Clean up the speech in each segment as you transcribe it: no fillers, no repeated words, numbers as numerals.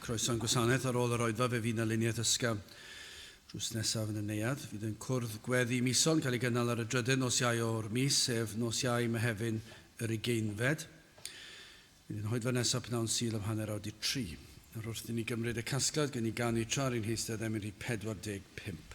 Croeso'n gwasanaeth ar ôl yr oedfa fe fi'n aluniad ysgam drws nesaf yn y neuad. Fydd yn cwrdd gweddi mison cael ei gynnal ar y drydydd nos Iau o'r mis, sef nos Iau Mehefin yr 20fed. Fydd yn oedfa nesaf pnawn Sul am hanner awr 3. Ar wrth i ni gymryd y casgliad gen i ganu tra'r un heistedd Emyri 45.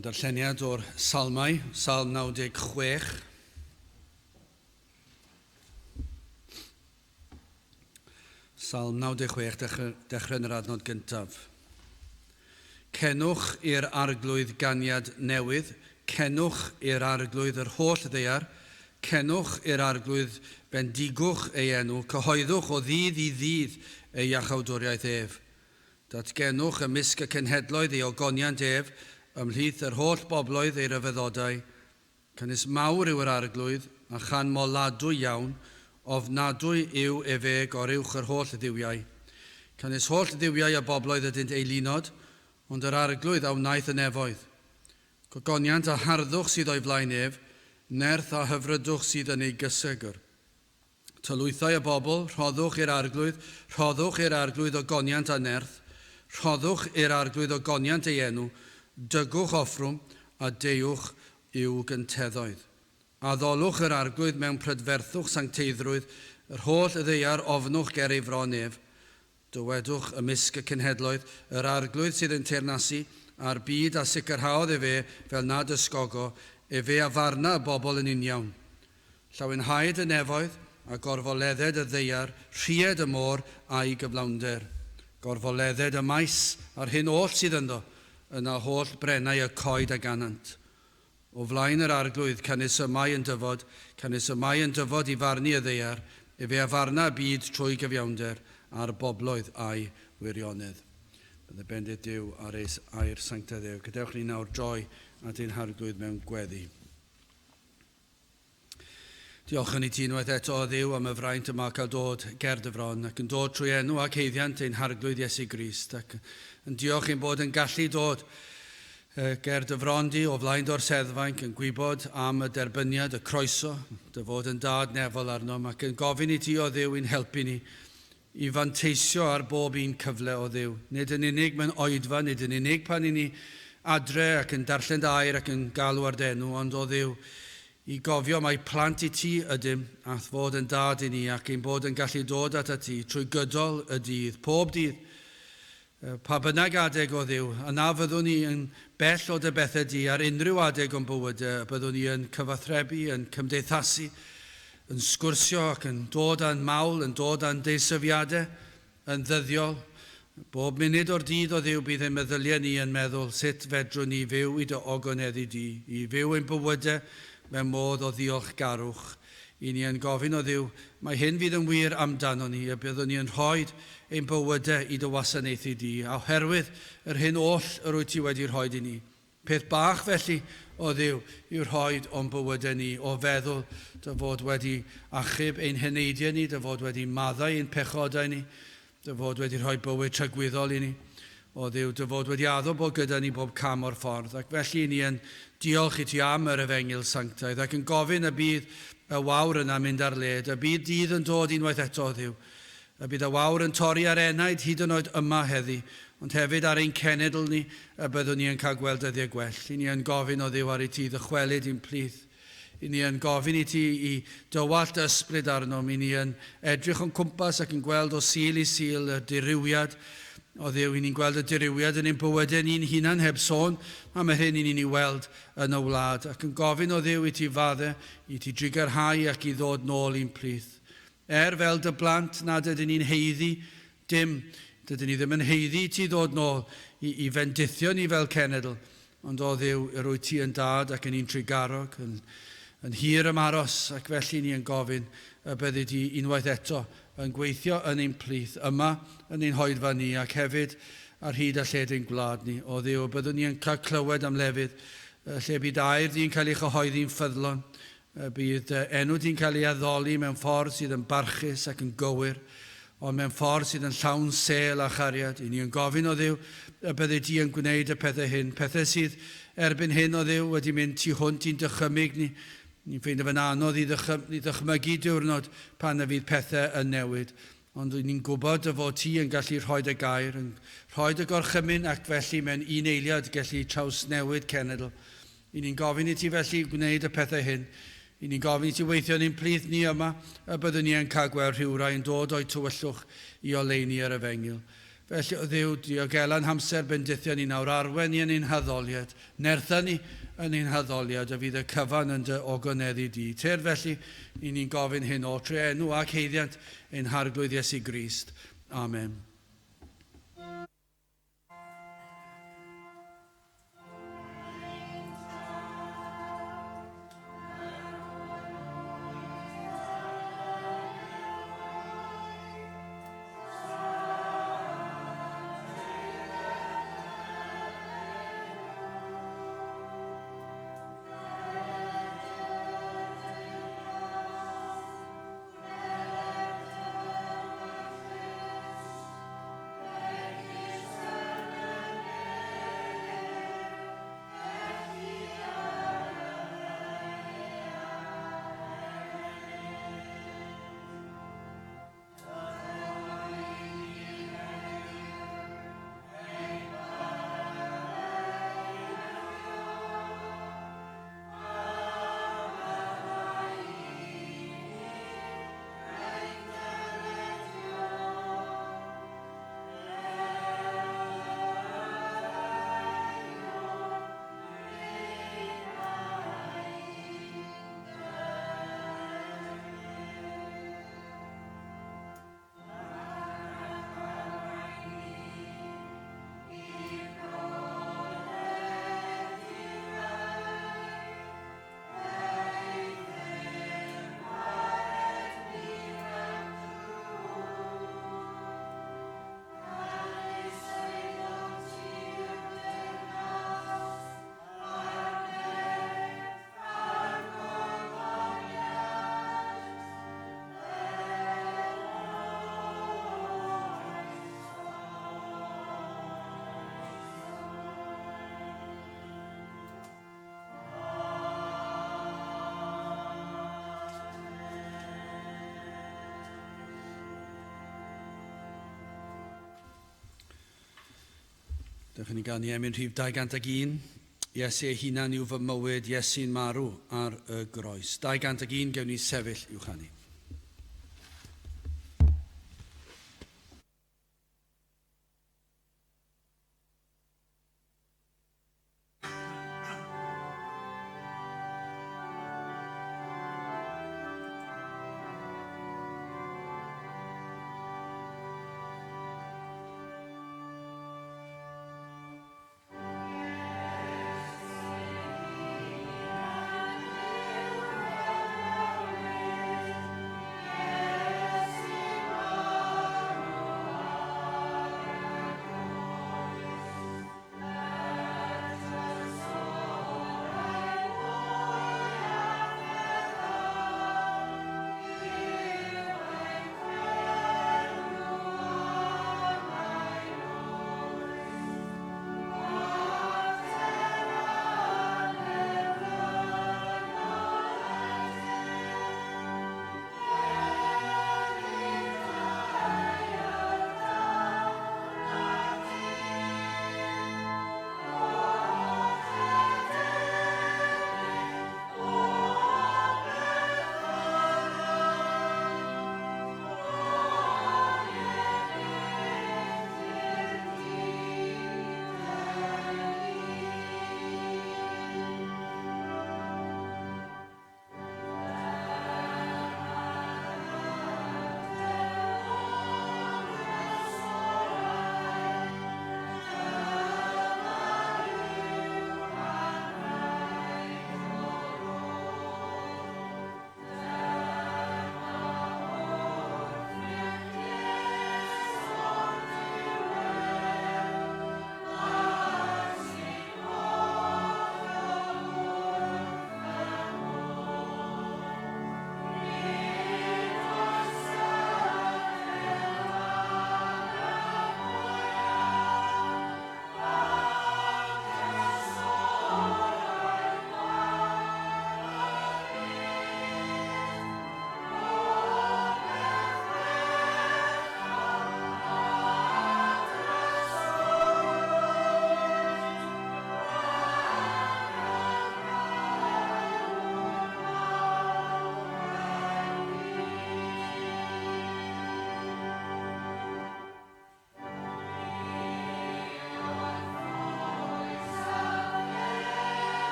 Yn darlleniad o'r salmau, Salm 96. Salm 96, dechrau'n yr adnod gyntaf. Cenwch i'r arglwydd ganiad newydd, cenwch i'r arglwydd yr holl ddaear, cenwch i'r arglwydd bendigwch ei enw, cyhoeddwch o ddydd i ddydd ei iachawdwriaeth ef. Datgenwch ymysg y cenhedloedd ei ogoniant ef, ymhlith yr holl bobloedd ei ryfeddodau. Cynnes mawr yw yr arglwydd, a chan moladwy iawn, ofnadwy yw efe goruwch yr holl ddiwiau. Cynnes holl ddiwiau a bobloedd ydynt eilunod, ond yr arglwydd a wnaeth y nefoedd. Gogoniant a harddwch sydd o'i flaen ef, nerth a hyfrydwch sydd yn ei gysegr. Tylwythau y bobl, rhoddwch i'r arglwydd ogoniant a nerth, rhoddwch i'r arglwydd ogoniant ei enw, dygwch offrwm a deuwch i'w gynteddoedd. Addolwch yr arglwydd mewn prydferthwch sancteiddrwydd, yr holl ddeiar ofnwch ger ei fron ef. Dywedwch ymysg y cenhedloedd, yr arglwydd sydd yn teyrnasu a'r byd a sicrhaodd efe fel nad ysgogo, efe a farna y bobl yn union. Llawynhaid y nefoedd a gorfoledded y ddeiar, rhied y môr a'i gyflawnder. Gorfoledded y maes a'r hyn oll sydd ynddo, yna holl brennau y coed a ganant. O flaen yr arglwydd cynnes y mae yn dyfod i farnu y ddeiar, efe a farna y byd trwy gyfiawnder a'r bobloedd a'i wirionedd. Bydde bendith Duw ar eis air sanctaidd Dduw. Gadewch ni nawr droi at ein harglwydd mewn gweddi. Diolch yn ei ti unwaith eto o Dduw am y fraint yma cael dod ger dy fron ac yn dod trwy enw ac heiddiant ein harglwydd Iesu Grist ac yn diolch ein bod yn gallu dod Ger dyfrondi o flaen do'r seddfainc yn gwybod am y derbyniad, y croeso, dy fod yn dad nefol arnom, ac yn gofyn I ti o Dduw i'n helpu ni I fanteisio ar bob un cyfle o Dduw. Nid yn unig mewn oedfa, nid yn unig pan I ni adre ac yn darllen air ac yn galw ar denw, ond o Dduw I gofio mai plant I ti ydym, ath fod yn dad I ni ac ein bod yn gallu dod at ti trwy gydol y dydd, pob dydd. Pa bynnag adeg o Dduw, yna fyddwn ni yn bell o dy bethau di ar unrhyw adeg o'n bywydau, byddwn ni yn cyfathrebu, yn cymdeithasu, yn sgwrsio ac yn dod â'n mawl, yn dod â'n deisyfiadau, yn ddyddiol. Bob munud o'r dydd o Dduw bydd ein meddyliau ni yn meddwl sut fedrwn ni fyw I dy ogoneddu di, I fyw ein bywydau mewn modd o ddiolchgarwch. I ni yn gofyn o Dduw, mae hyn fydd yn wir amdano ni, a byddwn ni yn rhoi ein bywydau I dy wasanaethu di, a oherwydd yr hyn oll yr wyt ti wedi rhoi I ni. Peth bach felly o Dduw yw'r rhoi o'n bywydau ni, o feddwl dy fod wedi achub ein heneidiau ni, dy fod wedi maddau ein pechodau ni, dy fod wedi rhoi bywyd trygwyddol I ni, o Dduw, dy fod wedi addo bod gyda ni bob cam o'r ffordd, ac felly ni yn diolch I ti am yr efengil sanctaidd, ac yn gofyn y bydd y wawr yna mynd ar led, y bydd dydd yn dod unwaith eto o Dduw, y bydd y wawr yn torri ar enaid hyd yn oed yma heddi, ond hefyd ar ein cenedl ni, y byddwn ni yn cael gweld dyddiau gwell. I ni yn gofyn o Dduw ar I ti ddychwelyd i'n plith. I ni yn gofyn I ti I dywallt ysbryd arnom. I ni yn edrych o'n cwmpas ac yn gweld o sil I sil y diriwiad o Dduw. I ni'n gweld y diriwiad yn ein bywydau ni'n hunan heb sôn, a mae hyn I ni'n ei weld yn y wlad. Ac yn gofyn o Dduw I ti faddau, I ti drigarhau ac I ddod nôl i'n plith. Fel dy blant nad ydyn ni'n heiddi, dim, dydyn ni ddim yn heiddi ti ddod nôl I fendithio ni fel cenedl, ond o Dduw, yr wyt ti yn dad ac yn un trigarog, yn hir ymaros, ac felly ni yn gofyn y byddi di unwaith eto yn gweithio yn ein plith yma yn ein hoedfa ni ac hefyd ar hyd a lled ein gwlad ni. O Dduw, byddwn ni yn cael clywed am lefydd lle bydd air di'n cael ei chyhoeddi'n ffyddlon, bydd enw di'n cael ei addoli mewn ffordd sydd yn barchus ac yn gywir, ond mewn ffordd sydd yn llawn sel a chariad. I ni yn gofyn o Dduw y byddi di yn gwneud y pethau hyn, pethau sydd erbyn hyn o Dduw wedi mynd tu hwnt i'n dychymyg ni. Ni'n ffeindio fe'n anodd I ddychmygu diwrnod pan y fydd pethau yn newid. Ond ni'n gwybod y fod ti yn gallu rhoi y gair, yn rhoi y gorchymyn ac felly mewn un eiliad gallu trawsnewid cenedl. I ni'n gofyn I ti felly gwneud y pethau hyn. I ni'n gofyn I ti weithio yn ein plith ni yma, a byddwn ni yn cael gweld rhywrai yn dod o'i tywyllwch I oleini ar efengil. Felly o Dduw, diogelan hamser bendithio ni nawr, arwen ni yn ein haddoliad, nertha ni yn ein haddoliad, a fydd y cyfan yn dy ogoneddu di. Ter felly, I ni'n gofyn hyn o tre enw ac heiddiant ein harglwydd Iesu Grist. Amen. Dewch ni gael ni emyn rhif 201. Iesu ei hunan yw fy mywyd, Iesu'n marw ar y groes. 201 gewn ni sefyll i'w chanu.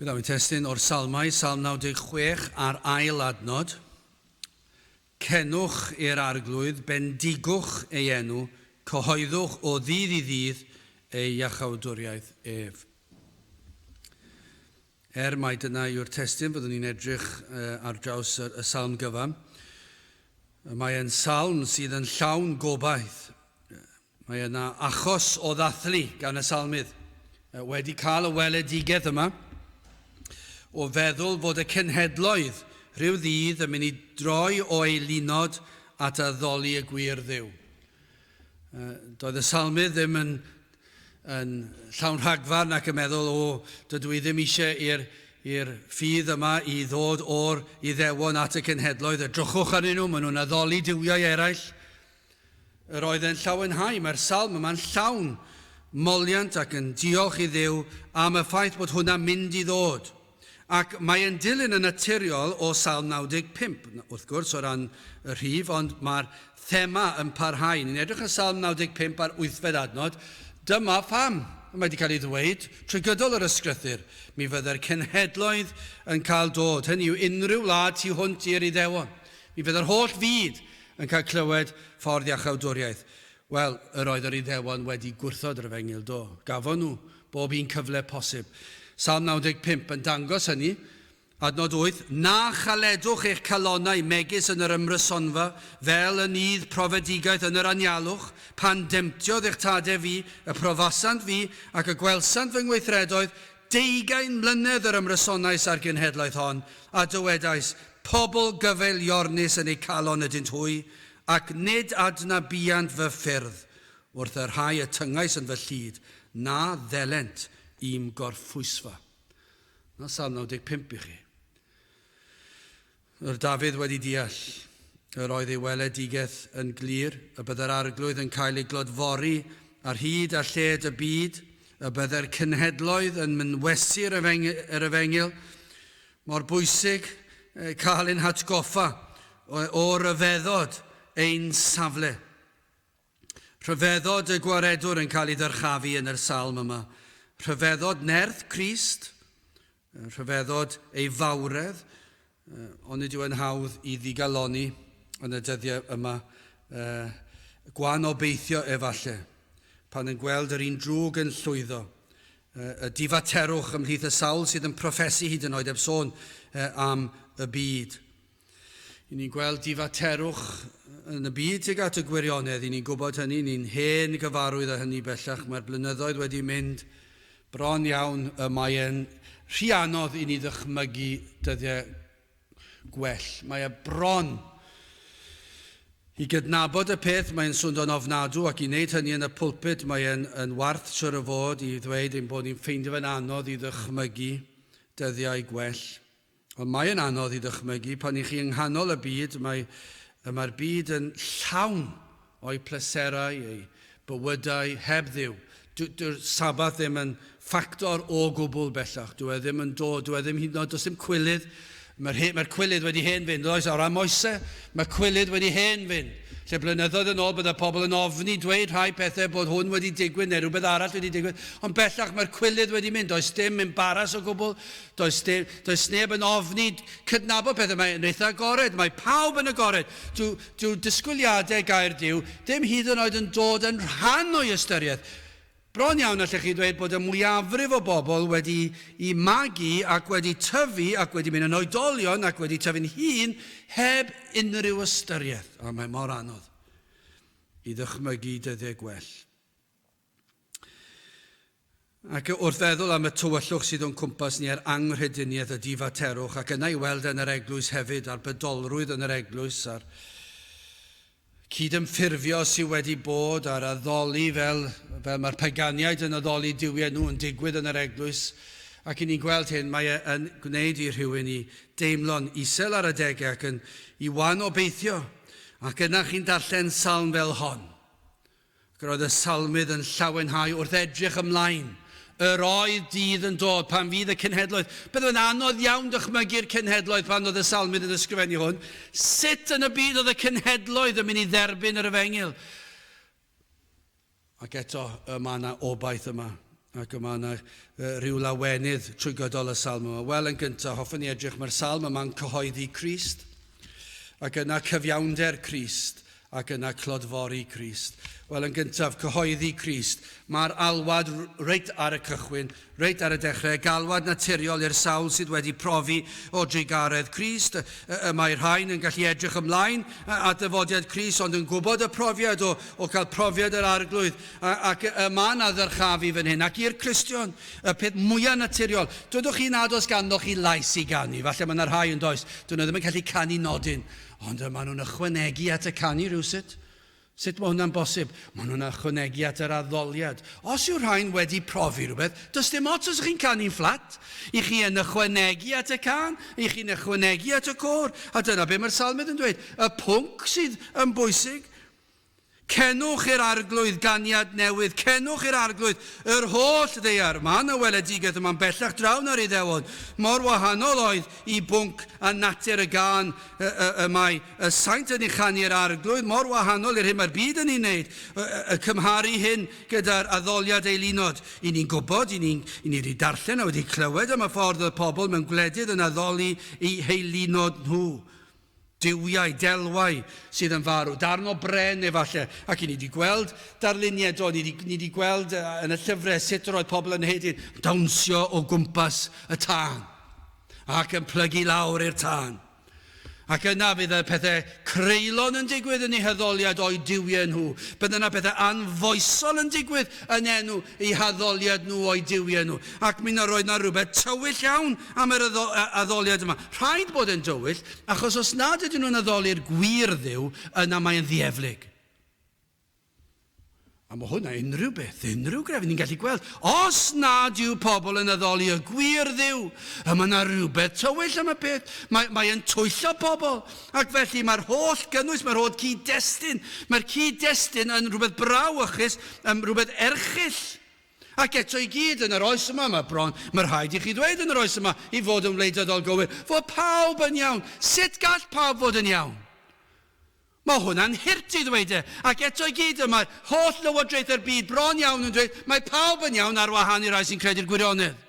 Bydd am testyn o'r salmau, Salm 96 ar ail adnod. Cenwch i'r arglwydd, bendigwch ei enw, cyhoeddwch o ddydd i ddydd ei iachawdwriaeth ef. Mai dyna yw'r testyn, byddwn ni'n edrych ar draws y salm gyfan. Mae'n salm sydd yn llawn gobaith. Mae yna achos o ddathlu gan y salmydd. Wedi cael y weledigaeth yma, o feddwl fod y cenhedloedd rhyw ddydd yn mynd i droi o'i lunod at addoli y gwir Dduw. Doedd y salmydd ddim yn llawn rhagfarn ac yn meddwl, dydw i ddim eisiau i'r ffydd yma i ddod o'r Iddewon at y cenhedloedd, drychwch arnyn nhw, maen nhw'n addoli duwiau eraill. Yr oedd yn llawenhau, mae'r salm yma'n llawn moliant ac yn diolch i Dduw am y ffaith bod hwnna'n mynd i ddod. Ac mae'n dilyn yn naturiol o Salm 95, wrth gwrs o ran y rhif, ond mae'r thema yn parhau. Ni'n edrych yn Salm 95 ar 8fed adnod. Dyma pham, mae wedi cael ei ddweud trwy gydol yr ysgrythur. Mi fyddai'r cenhedloedd yn cael dod. Hynny yw unrhyw wlad tu hwnt i'r Iddewon. Mi fyddai'r holl fyd yn cael clywed ffordd iachawdwriaeth. Wel, yr oedd yr Iddewon wedi gwrthod yr Efengyl, do. Gafon nhw bob un cyfle posib. Salm 95 yn dangos hynny. Adnod 8, na chaledwch eich calonnau megis yn yr ymrysonfa, fel y nydd profedigaeth yn yr anialwch, pan demtiodd eich tadau fi, y profasant fi, ac y gwelsant fy ngweithredoedd, 20 mlynedd yr ymrysonais ar genhedlaeth hon, a dywedais, pobl gyfeiliornis yn eu calon ydynt hwy, ac nid adnabiant fy ffyrdd, wrth yr rhai y tyngais yn fy llyd, na ddelent i'm gorffwysfa. Na Salm 95 i chi. Yr Dafydd wedi deall, yr oedd ei weledigaeth yn glir, y byddai'r arglwydd yn cael ei glodfori ar hyd a lled y byd, y byddai'r cenhedloedd yn mynwesu'r yr Efengyl, mor bwysig cael ein hatgoffa o ryfeddod ein safle. Rhyfeddod y gwaredwr yn cael ei ddyrchafu yn yr salm yma. Rhyfeddod nerth Crist, rhyfeddod ei fawredd, ond nid yw yn hawdd i ddigaloni yn y dyddiau yma, gwan obeithio efallai, pan yn gweld yr un drwg yn llwyddo, y difaterwch ymhlith y sawl sydd yn proffesu hyd yn oed heb sôn am y byd. I ni'n gweld difaterwch yn y byd tuag at y gwirionedd, i ni'n gwybod hynny, ni'n hen gyfarwydd â hynny bellach, mae'r blynyddoedd wedi mynd bron iawn, mae e'n rhy anodd i ni ddychmygu dyddiau gwell. Mae e bron i gydnabod y peth, mae'n swnio'n ofnadw, ac i wneud hynny yn y pwlpit, mae e'n warth siwr o fod i ddweud ein bod ni'n ffeindio fe'n anodd i ddychmygu dyddiau gwell. Ond mae'n anodd i ddychmygu pan i chi yng nghanol y byd, mae'r byd yn llawn o'i pleserau, ei bywydau heb ddiw. Dyw'r sabath ddim yn ffactor o gwbl bellach. Dwi e ddim yn dod, dwi e ddim hyd yn oed, does dim cwilydd. Mae'r cwilydd wedi hen fynd, oes, o'r amoesau, mae'r cwilydd wedi hen fynd. Lle blynyddoedd yn ôl bydd y pobl yn ofni dweud rhai pethau bod hwn wedi digwydd neu rhywbeth arall wedi digwydd, ond bellach mae'r cwilydd wedi mynd, does dim embaras o gwbl, does neb yn ofni cydnabod pethau, mae'n eitha agored, mae pawb yn agored. Dyw disgwyliadau gair Duw, dim hyd yn oed yn dod yn rhan o'i ystyriaeth. Bron iawn allech chi dweud bod y mwyafrif o bobl wedi i magu ac wedi tyfu ac wedi mynd yn oedolion ac wedi tyfu'n hun heb unrhyw ystyriaeth. A mae mor anodd i ddychmygu dyddiau gwell. Ac wrth feddwl am y tywyllwch sydd o'n cwmpas ni ar anghrediniaeth y difaterwch, ac yna i weld yn yr eglwys hefyd, a'r bydolrwydd yn yr eglwys, a'r cydymffurfio sydd wedi bod ar addoli fel mae'r paganiaid yn addoli diwiau nhw yn digwydd yn yr eglwys. Ac i ni'n gweld hyn, mae e'n gwneud i rhywun i deimlo'n isel ar adegau ac yn i wan obeithio. Ac yna chi'n darllen salm fel hon. Ac roedd y salmydd yn llawenhau wrth edrych ymlaen. Yr oedd dydd yn dod pan fydd y cenhedloedd. Bydd yn anodd iawn dychmygu'r cenhedloedd pan oedd y salmydd yn ysgrifennu hwn. Sut yn y byd oedd y cenhedloedd yn mynd i dderbyn yr Efengyl? Ac eto, mae yna obaith yma. Ac yma yna rhyw lawenydd trwy gydol y salm yma. Wel, yn gyntaf, hoffwn ni edrych, mae'r salm yma'n cyhoeddi Crist. Ac yna cyfiawnder Crist. Ac yna clodfori Crist. Wel, yn gyntaf, cyhoeddi Crist. Mae'r alwad reit ar y cychwyn, reit ar y dechrau, galwad naturiol i'r sawl sydd wedi profi o dreigaredd Crist. Mae'r rhain yn gallu edrych ymlaen at dyfodiad Crist, ond yn gwybod y profiad o cael profiad yr arglwydd. Ac mae yna ddyrchafu fan hyn. Ac i'r Cristion, y peth mwyaf naturiol, dydwch chi nad oes ganddoch chi lais i ganu. Falle mae yna rhai yn does. Dyn nhw ddim yn gallu canu nodyn. Ond maen nhw'n ychwanegu at y canu rhywsut. Sut mae hwnna'n bosib? Mae nhw'n ychwanegu at yr addoliad. Os yw'r rhain wedi profi rhywbeth, does dim ots os chi'n canu'n fflat. I chi yn ychwanegu at y can, i chi'n ychwanegu at y côr. A dyna be mae'r salmydd yn dweud. Y pwnc sydd yn bwysig, Cenwch i'r arglwydd ganiad newydd, cenwch i'r arglwydd yr holl ddeiar. Mae yna weledigaeth yma'n bellach draw na'r Iddewon. Mor wahanol oedd i bwnc a natur y gan mae y saint yn ei chanu'r arglwydd, mor wahanol i'r hyn mae'r byd yn ei wneud. Cymharu hyn gyda'r addoliad eilinod. I ni'n gwybod, i ni wedi darllen a wedi clywed am y ffordd y pobl mewn gwledydd yn addoli i heilinod nhw. Diwiau, delwau sydd yn farw, darn o bren efallai. Ac i ni wedi gweld darluniau do, ni wedi gweld yn y llyfrau sut roedd pobl yn hedyn dawnsio o gwmpas y tân ac yn plygu lawr i'r tân. Ac yna bydd y pethau creulon yn digwydd yn eu haddoliad o'i diwiau nhw. Bydd yna pethau anfoesol yn digwydd yn enw eu haddoliad nhw o'i diwiau nhw. Ac mi na roedd na rhywbeth tywyll iawn am yr addoliad yma. Rhaid bod yn dywyll, achos os nad ydyn nhw'n addoli'r gwir Dduw, yna mae'n ddieflig. A mae hwnna unrhyw beth, unrhyw grefydd ni'n gallu gweld. Os nad yw pobl yn addoli y gwir Dduw, mae yna rhywbeth tywyll am y peth. Mae'n twyllo pobl. Ac felly mae'r holl gynnwys, mae'r holl cyd-destun. Mae'r cyd-destun yn rhywbeth brawychus, rhywbeth erchyll. Ac eto i gyd yn yr oes yma, mae rhaid i chi ddweud yn yr oes yma i fod yn wleidyddol gywir. Fod pawb yn iawn. Sut gall pawb fod yn iawn? Mae hwnna'n hirt i ddweud e. Ac eto i gyd yma, holl lywodraeth yr byd bron iawn yn dweud, mae pawb yn iawn ar wahan i'r rai sy'n credu'r gwirionedd.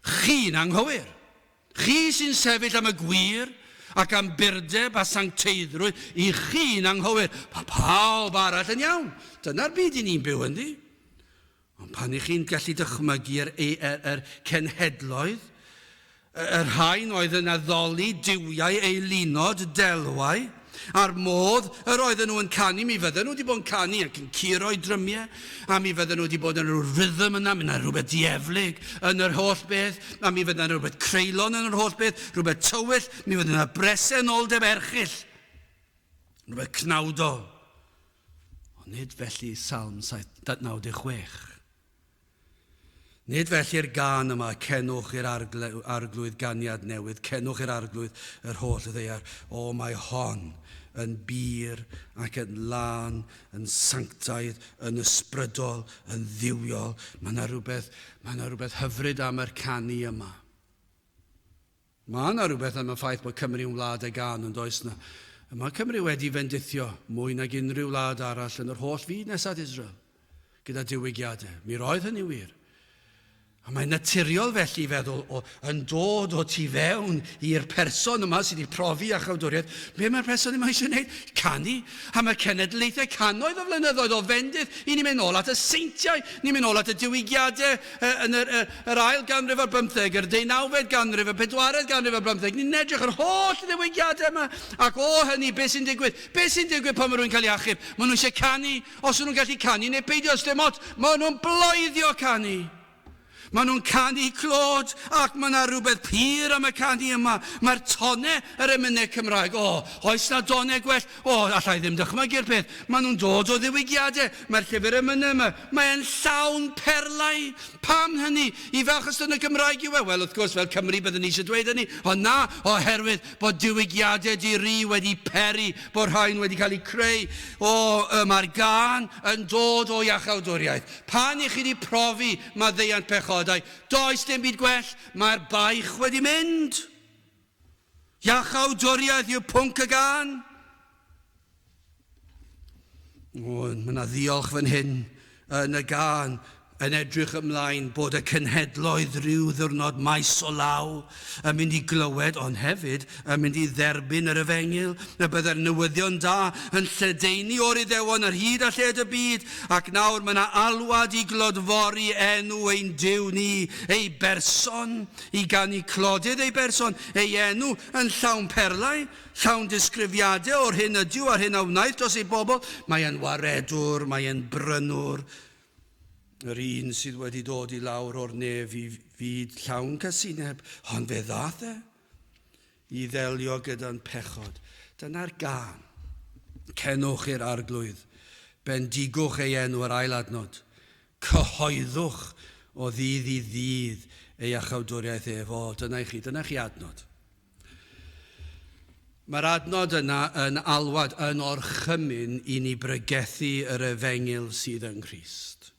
Chi'n anghywir. Chi sy'n sefyll am y gwir ac am burdeb a sancteiddrwydd, i chi'n anghywir. Mae pawb arall yn iawn. Dyna'r byd i ni'n byw ynddi. Ond pan i chi'n gallu dychmygu'r cenhedloedd, yr rhain oedd yn addoli diwiau eilinod delwau, a'r modd yr oedden nhw yn canu, mi fydden nhw wedi bod yn canu ac yn curo'i drymiau, a mi fydden nhw wedi bod yn rhyw rhythm yna, mi yna rhywbeth dieflig yn yr holl beth, a mi fydden nhw rhywbeth creulon yn yr holl beth, rhywbeth tywyll, mi fydden nhw bresenoldeb erchyll, rhywbeth cnawdol. Ond nid felly Psalm 96. Nid felly'r gan yma, cenwch i'r arglwydd ganiad newydd, cenwch i'r arglwydd yr holl ddeiar. O, mae hon yn bir ac yn lan, yn sanctaidd, yn ysbrydol, yn ddiwiol. Mae yna rhywbeth hyfryd am yr canu yma. Mae yna rhywbeth am y ffaith bod Cymru yn wlad y gan, yn does na. Mae Cymru wedi fendithio mwy nag unrhyw wlad arall yn yr holl fyd nesaf Israel, gyda diwygiadau. Mi roedd hynny wir. A mae'n naturiol felly feddwl yn dod o tu fewn i'r person yma sydd wedi profi a chawdwriaeth. Be mae'r person yma eisiau gwneud? Canu. A mae cenedlaethau cannoedd o flynyddoedd o fendydd. I ni'n mynd nôl at y seintiau. Ni'n mynd nôl at y diwygiadau yn yr ail ganrif ar 15, yr 19fed ganrif, y 4edd ganrif ar 15. Ni'n edrych yr holl ddiwygiadau yma. Ac o hynny, beth sy'n digwydd? Beth sy'n digwydd pan mae rhywun cael ei achub? Maen nhw eisiau canu. Os nhw'n gallu canu, neu peidio os dim ot, maen nhw'n bloeddio canu. Maen nhw'n canu clod ac mae yna rhywbeth pur am y canu yma. Mae'r tonau yr emynau Cymraeg. Oes na donau gwell? Allai ddim dychmygu'r peth. Maen nhw'n dod o ddiwygiadau. Mae'r llyfr emynau yma. Mae'n llawn perlau. Pam hynny? I felchos yn y Gymraeg yw e? Wel, wrth gwrs, fel Cymru byddwn ni eisiau dweud hynny. Ond na, oherwydd bod diwygiadau di ri wedi peri, bod rhain wedi cael eu creu. Mae'r gan yn dod o iachawdwriaeth. Pan i chi wedi profi maddeuant pechod, does dim byd gwell, mae'r baich wedi mynd. Iachawdwriaeth yw pwnc y gan. Mae yna ddiolch fan hyn yn y gan yn edrych ymlaen bod y cenhedloedd rhyw ddiwrnod maes o law yn mynd i glywed, ond hefyd yn mynd i dderbyn yr efengil, y byddai'r newyddion da yn lledaenu o'r Iddewon ar hyd a lled y byd, ac nawr mae yna alwad i glodfori enw ein Duw ni, ei berson, i ganu clodydd ei berson, ei enw yn llawn perlau, llawn disgrifiadau o'r hyn ydyw a'r hyn a wnaeth dros ei bobl. Mae e'n waredwr, mae e'n brynwr, yr un sydd wedi dod i lawr o'r nef i fyd llawn casineb, ond fe ddath i ddelio gyda'n pechod. Dyna'r gan. Cenwch i'r arglwydd, bendigwch ei enw yr ail adnod, cyhoeddwch o ddydd i ddydd ei achawdwriaeth ef. Dyna chi adnod. Mae'r adnod yna yn alwad yn orchymyn I ni bregethu yr efengil sydd yn Crist.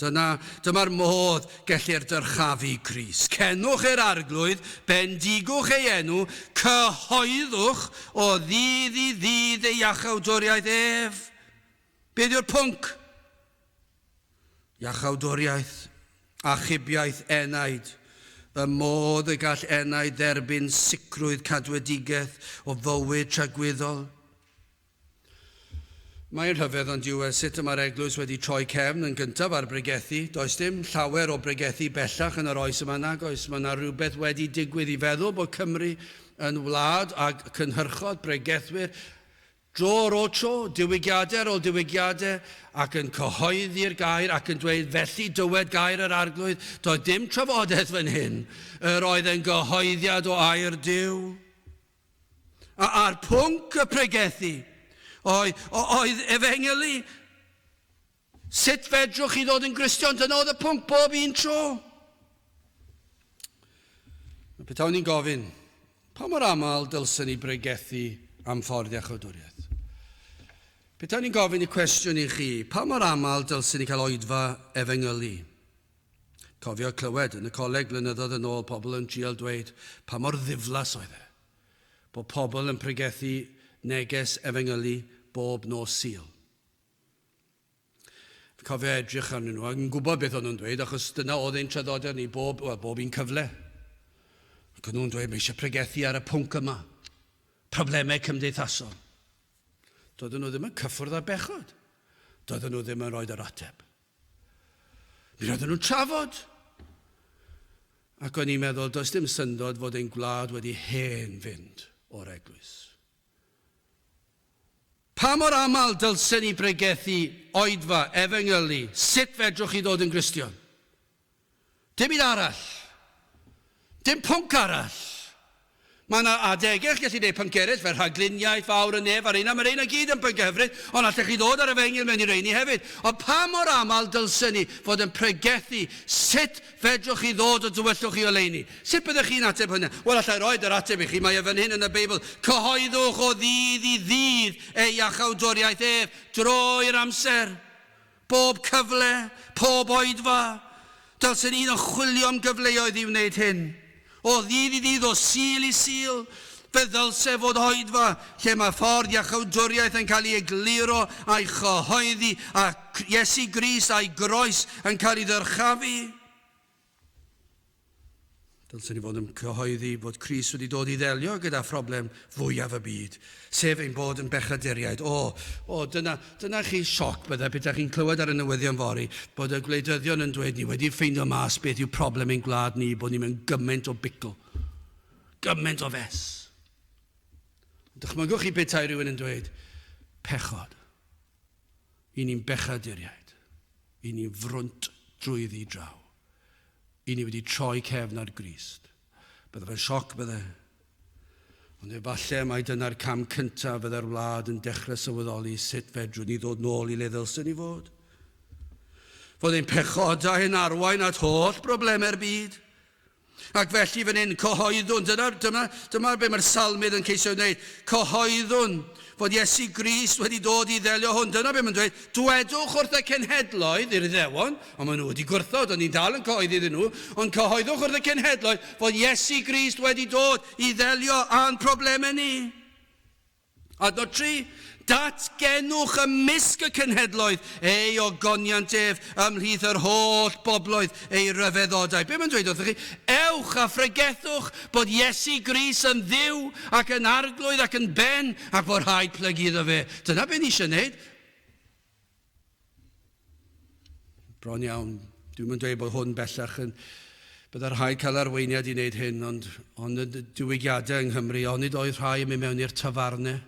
Dyma'r modd gellir dyrchafu Crist. Cenwch yr arglwydd, bendigwch ei enw, cyhoeddwch o ddydd I ddydd ei iachawdwriaeth ef. Beth yw'r pwnc? Iachawdwriaeth, achubiaeth enaid, y modd y gall enaid dderbyn sicrwydd cadwedigaeth o fywyd tragwyddol. Mae'n rhyfedd ond diwedd sut yma'r eglwys wedi troi cefn yn gyntaf ar bregethu. Does dim llawer o bregethu bellach yn yr oes yma nag oes. Mae yna rhywbeth wedi digwydd I feddwl bod Cymru yn wlad ag cynhyrchod bregethwyr dro o tro, diwygiadau ar ôl diwygiadau, ac yn cyhoeddi'r gair ac yn dweud felly dywed gair yr arglwydd. Doedd dim trafodaeth fan hyn, yr oedd yn gyhoeddiad o air Duw. A'r pwnc y pregethu, oedd efengeli, sut fedrwch chi ddod yn Gristion? Dyna oedd y pwnc bob un tro. Petawn ni'n gofyn, pa mor aml dylsyn ni bregethu am ffordd iachawdwriaeth? Petawn ni'n gofyn I cwestiwn I chi, pa mor aml dylsyn ni cael oedfa efengeli? Cofio clywed yn y coleg blynyddoedd yn ôl, pobl yn trial dweud, pa mor ddiflas oedd e, bod pobl yn pregethu neges efengeli bob nos Sul. Fi'n cofio edrych arnyn nhw, ac yn gwybod beth o'n nhw'n dweud, achos dyna oedd ein traddodiad ni bob un cyfle. Ac o'n nhw'n dweud, mae eisiau pregethu ar y pwnc yma, problemau cymdeithasol. Doedden nhw ddim yn cyffwrdd ar bechod. Doedden nhw ddim yn rhoi yr ateb. Mi roedden nhw'n trafod. Ac o'n i'n meddwl, does dim syndod fod ein gwlad wedi hen fynd o'r eglwys. Pa mor aml dylsyn ni bregethu oedfa, efengeli, sut fedrwch chi ddod yn Gristion? Dim un arall. Dim pwnc arall. Mae yna adegau gallu gwneud pwnc eraill, fel rhagluniaeth fawr yn nef ar ein, mae'r ein gyd yn pwnc hyfryd, ond allech chi ddod ar efengil mewn I reini hefyd. Ond pa mor aml dylsyn ni fod yn pregethu sut fedrwch chi ddod o dywellwch chi o leini? Sut byddwch chi'n ateb hynny? Wel, allai roed yr ateb I chi, mae fan hyn yn y Beibl. Cyhoeddwch o ddydd I ddydd ei iachawdwriaeth ef, droi'r amser, bob cyfle, pob oedfa. Dylsyn ni'n chwilio am gyfleoedd I wneud hyn. O ddydd I ddydd, o Sul I Sul, fe ddylse fod oedfa lle mae ffordd iachawdwriaeth yn cael ei egluro a'i chyhoeddi a Iesu Grist a'i groes yn cael ei ddyrchafu. Dylsyn ni fod yn cyhoeddi bod Crist wedi dod I ddelio gyda phroblem fwyaf y byd, sef ein bod yn bechaduriaid. Dyna chi sioc byddai beth chi'n clywed ar y newyddion fori, bod y gwleidyddion yn dweud ni wedi ffeindio mas beth yw problem ein gwlad ni, bod ni'n mynd gymaint o bicl, gymaint o fes. Dychmygwch chi bethau rhywun yn dweud, pechod, I ni'n bechaduriaid, I ni'n frwnt drwyddi draw. I ni wedi troi cefn ar Grist. Bydde fe'n sioc bydde. Ond efallai mai dyna'r cam cyntaf fydde'r wlad yn dechrau sylweddoli sut fedrwn ni ddod nôl I le ddylsyn ni fod. Fod ein pechodau yn arwain at holl broblemau'r byd. Ac felly fan hyn, cyhoeddwn, dyma be mae'r salmydd yn ceisio wneud, cyhoeddwn fod Iesu Grist wedi dod I ddelio hwn. Dyna be mae'n dweud, dwedwch wrth y cenhedloedd i'r Iddewon, ond maen nhw wedi gwrthod, ond ni'n dal yn cyhoeddi iddyn nhw, ond cyhoeddwch wrth y cenhedloedd fod Iesu Grist wedi dod I ddelio â'n problemau ni. Adnod 3, datgenwch ymysg y cenhedloedd ei ogoniant ef ymhlith yr holl bobloedd ei ryfeddodau. Be mae'n dweud wrthych chi? Ewch a phregethwch bod Iesu Grist yn dduw ac yn arglwydd ac yn ben ac bod rhaid plygu iddo fe. Dyna be ni eisiau gwneud. Bron iawn, dwi'n dweud bod hwn bellach yn byddai'r rhaid cael arweiniad I wneud hyn, ond y diwygiadau yng Nghymru, ond oedd rhai yn mynd mewn i'r tafarnau.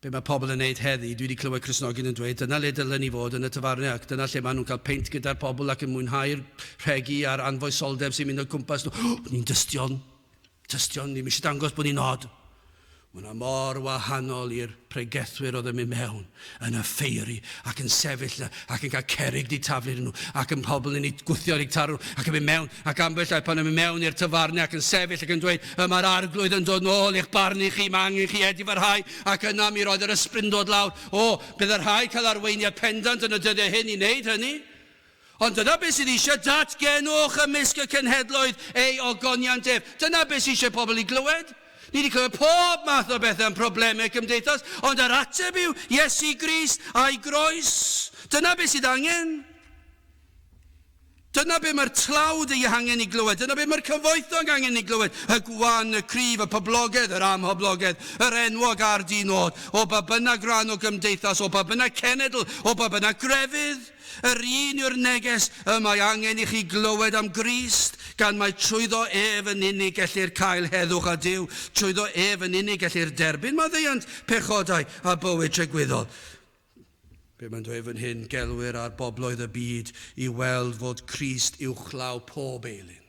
Be mae pobl yn gwneud heddi, dwi wedi clywed Cristnogion yn dweud, dyna le dylen ni fod yn y tafarnau, ac dyna lle maen nhw'n cael peint gyda'r pobl ac yn mwynhau'r rhegi a'r anfoesoldeb sy'n mynd o gwmpas nhw. Ni'n dystion, ni eisiau dangos bod ni'n od. Mae yna mor wahanol i'r pregethwyr oedd yn mynd mewn yn y ffeiri ac yn sefyll ac yn cael cerig di taflu nhw ac yn pobl yn ei gwthio i'w tarw ac yn mynd mewn ac ambell pan yn mynd mewn i'r tafarni ac yn sefyll ac yn dweud mae'r arglwydd yn dod nôl i'ch barnu chi, mae angen chi edifarhau ac yna mi roedd yr ysbryd yn dod lawr. Bydd yr rhai cael arweiniad pendant yn y dyddiau hyn i wneud hynny. Ond dyna beth sydd eisiau datgenwch ymysg y cenhedloedd ei ogoniant ef. Dyna beth sydd eisiau pobl i glywed. Ni wedi clywed pob math o bethau yn problemau cymdeithas, ond yr ateb yw Iesu Grist a'i groes. Dyna beth sydd angen. Dyna beth mae'r tlawd ei angen i glywed. Dyna beth mae'r cyfoethog angen i glywed. Y gwan, y cryf, y poblogedd, yr amhoblogedd, yr enwog ar dinod, o ba bynnag rhan o gymdeithas, o ba bynnag cenedl, o ba bynnag grefydd. Yr un yw'r neges y mae angen i chi glywed am Grist, gan mae trwyddo ef yn unig gellir cael heddwch a Duw, trwyddo ef yn unig gellir derbyn maddeuant pechodau a bywyd tregwyddol. Be mae'n dweud fan hyn, gelwyr ar bobloedd y byd i weld fod Crist uwchlaw pob eilyn.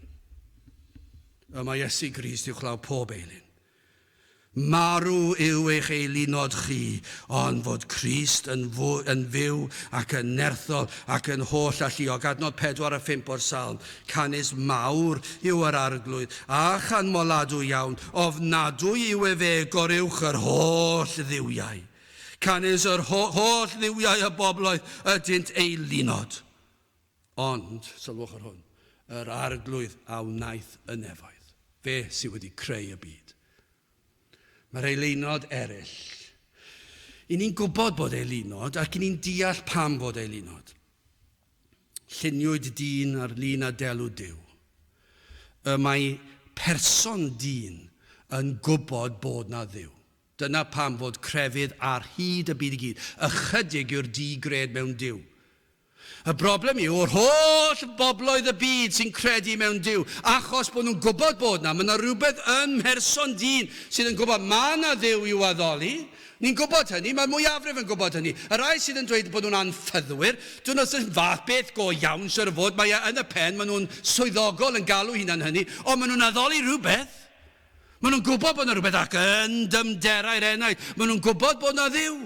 Mae Iesu Grist uwchlaw pob eilyn. Marw yw eich eilinod chi, ond fod Crist yn fyw ac yn nerthol ac yn holl alluog. Adnod 4 a 5 o'r Salm. Canis mawr yw yr arglwydd a chanmoladw iawn, ofnadwy yw efe goruwch yr holl ddiwiau. Canis yr holl ddiwiau y bobloedd ydynt eilinod. Ond, sylwch ar hwn, yr arglwydd a wnaeth y nefoedd. Fe sydd wedi creu y byd. Mae'r eilinod eraill. I ni'n gwybod bod eilinod ac i ni'n deall pam bod eilinod. Lluniwyd dyn ar lun a delw Duw. Mae person dyn yn gwybod bod na Dduw. Dyna pam fod crefydd ar hyd y byd i gyd. Ychydig yw'r digred mewn Duw. Y broblem yw, o'r holl bobloedd y byd sy'n credu mewn Duw, achos bod nhw'n gwybod bod na, mae yna rhywbeth yn person dyn sydd yn gwybod mae na Dduw i'w addoli. Ni'n gwybod hynny, mae mwyafrif yn gwybod hynny. Y rai sydd yn dweud bod nhw'n anffyddwyr, dwi'n meddwl fath beth go iawn sy'n fod, mae yn y pen, mae nhw'n swyddogol yn galw hunan hynny, ond mae nhw'n addoli rhywbeth. Maen nhw'n gwybod bod yna rhywbeth ac yn dymderau'r enaid. Maen nhw'n gwybod bod yna Dduw.